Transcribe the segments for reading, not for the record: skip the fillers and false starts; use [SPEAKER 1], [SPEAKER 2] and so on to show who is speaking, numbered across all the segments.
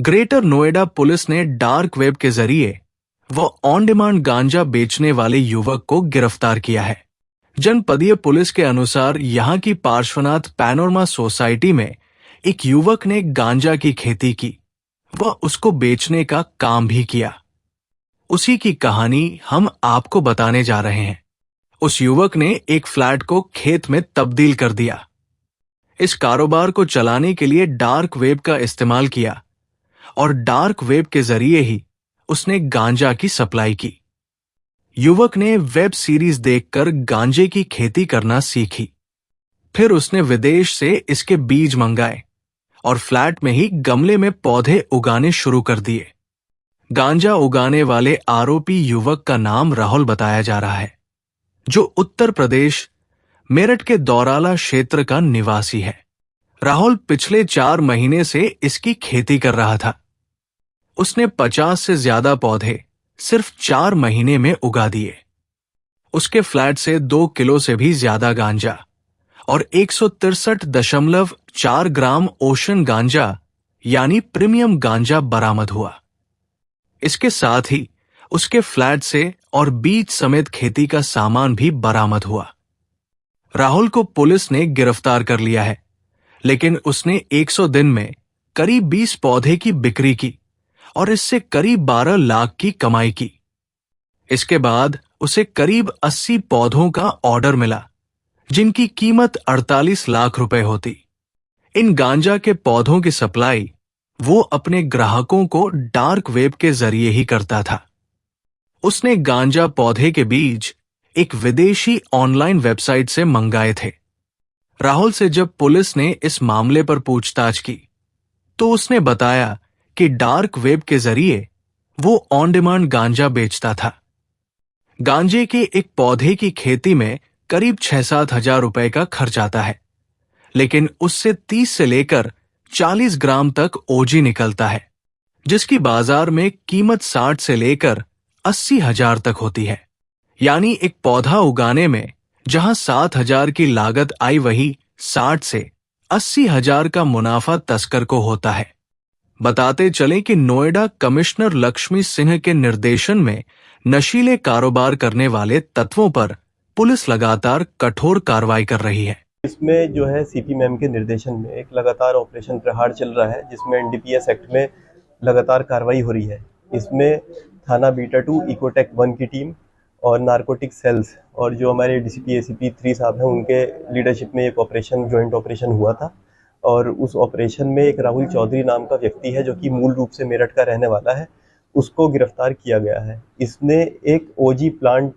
[SPEAKER 1] Greater Noida police ने dark web के जरिए वो ऑन डिमांड गांजा बेचने वाले युवक को गिरफ्तार किया है। जनपदीय पुलिस के अनुसार यहां की पार्श्वनाथ पैनोरमा सोसाइटी में एक युवक ने गांजा की खेती की, वह उसको बेचने का काम भी किया। उसी की कहानी हम आपको बताने जा रहे हैं। उस युवक ने एक फ्लैट को खेत में तब्दील कर दिया। इस कारोबार को चलाने के लिए डार्क वेब का इस्तेमाल किया और डार्क वेब के जरिए ही उसने गांजा की सप्लाई की। युवक ने वेब सीरीज देखकर गांजे की खेती करना सीखी। फिर उसने विदेश से इसके बीज मंगाए और फ्लैट में ही गमले में पौधे उगाने शुरू कर दिए। गांजा उगाने वाले आरोपी युवक का नाम राहुल बताया जा रहा है, जो उत्तर प्रदेश मेरठ के दौराला क्षेत्र का निवासी है। राहुल पिछले 4 महीने से इसकी खेती कर रहा था। उसने 50 से ज्यादा पौधे सिर्फ 4 महीने में उगा दिए। उसके फ्लैट से 2 किलो से भी ज्यादा गांजा और 163.4 ग्राम ओशन गांजा यानी प्रीमियम गांजा बरामद हुआ। इसके साथ ही उसके फ्लैट से और बीज समेत खेती का सामान भी बरामद हुआ। राहुल को पुलिस ने गिरफ्तार कर लिया है, लेकिन उसने 100 दिन में करीब 20 पौधे की बिक्री की और इससे करीब 12 लाख की कमाई की। इसके बाद उसे करीब 80 पौधों का ऑर्डर मिला, जिनकी कीमत 48 लाख रुपए होती। इन गांजा के पौधों की सप्लाई वो अपने ग्राहकों को डार्क वेब के जरिए ही करता था। उसने गांजा पौधे के बीज एक विदेशी ऑनलाइन वेबसाइट से मंगाए थे। राहुल से जब पुलिस ने इस मामले पर पूछताछ की, तो उसने बताया कि डार्क वेब के जरिए वो ऑन डिमांड गांजा बेचता था। गांजे के एक पौधे की खेती में करीब 6-7 हजार रुपए का खर्च आता है, लेकिन उससे 30 से लेकर 40 ग्राम तक ओजी निकलता है, जिसकी बाजार में कीमत 60 से लेकर 80 हजार तक होती है। यानी एक पौधा उगाने में जहां 7 हजार की लागत आई, वही 60 से 80 हजार का मुनाफा तस्कर को होता है। बताते चलें कि नोएडा कमिश्नर लक्ष्मी सिंह के निर्देशन में नशीले कारोबार करने वाले तत्वों पर पुलिस लगातार कठोर कार्रवाई कर रही है।
[SPEAKER 2] इसमें जो है सीपी मैम के निर्देशन में एक लगातार ऑपरेशन प्रहार चल रहा है, जिसमें एनडीपीएस एक्ट में लगातार कार्रवाई हो रही है। इसमें थाना बीटा 2 इकोटेक 1 की टीम और नारकोटिक सेल्स और जो हमारे डीसीपी एसीपी 3 साहब हैं, उनके लीडरशिप में एक ऑपरेशन, जॉइंट ऑपरेशन हुआ था। और उस ऑपरेशन में एक राहुल चौधरी नाम का व्यक्ति है, जो कि मूल रूप से मेरठ का रहने वाला है, उसको गिरफ्तार किया गया है। इसने एक ओजी प्लांट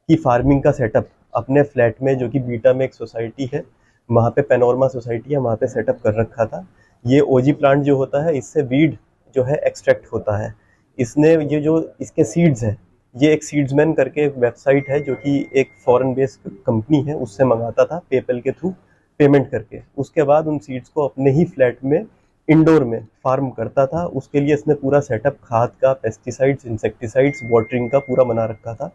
[SPEAKER 2] की फार्मिंग का सेटअप अपने फ्लैट में, जो कि बीटा में एक सोसाइटी है, वहाँ पे पैनोरमा सोसाइटी है, वहाँ पे सेटअप कर रखा था। ये ओजी प्लांट जो होता है, इससे वीड जो है एक्सट्रैक्ट होता है। इसने ये जो इसके सीड्स हैं, ये एक सीड्समैन करके एक वेबसाइट है, जो कि एक फॉरेन बेस्ड कंपनी है, उससे मंगाता था पेपल के थ्रू पेमेंट करके। उसके बाद उन सीड्स को अपने ही फ्लैट में इंडोर में फार्म करता था। उसके लिए इसने पूरा सेटअप खाद का, पेस्टिसाइड्स, इंसेक्टिसाइड्स, वाटरिंग का पूरा बना रखा था।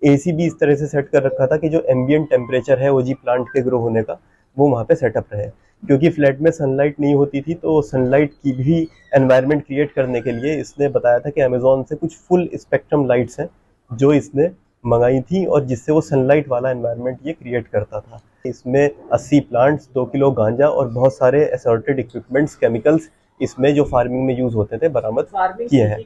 [SPEAKER 2] एसी भी इस तरह से सेट कर रखा था कि जो एम्बिएंट टेम्परेचर है ओजी प्लांट के ग्रो होने का, वो वहाँ पे सेटअप रहे। क्योंकि फ्लैट में सनलाइट नहीं होती थी, तो सनलाइट की भी एनवायरनमेंट क्रिएट करने के लिए इसने बताया था कि अमेजोन से कुछ फुल स्पेक्ट्रम लाइट्स हैं जो इसने मंगाई थी, और जिससे वो सनलाइट वाला एनवायरनमेंट ये क्रिएट करता था। इसमें 80 प्लांट्स, 2 किलो गांजा और बहुत सारे असॉर्टेड इक्विपमेंट्स, केमिकल्स इसमें जो फार्मिंग में यूज होते थे, बरामद किए हैं।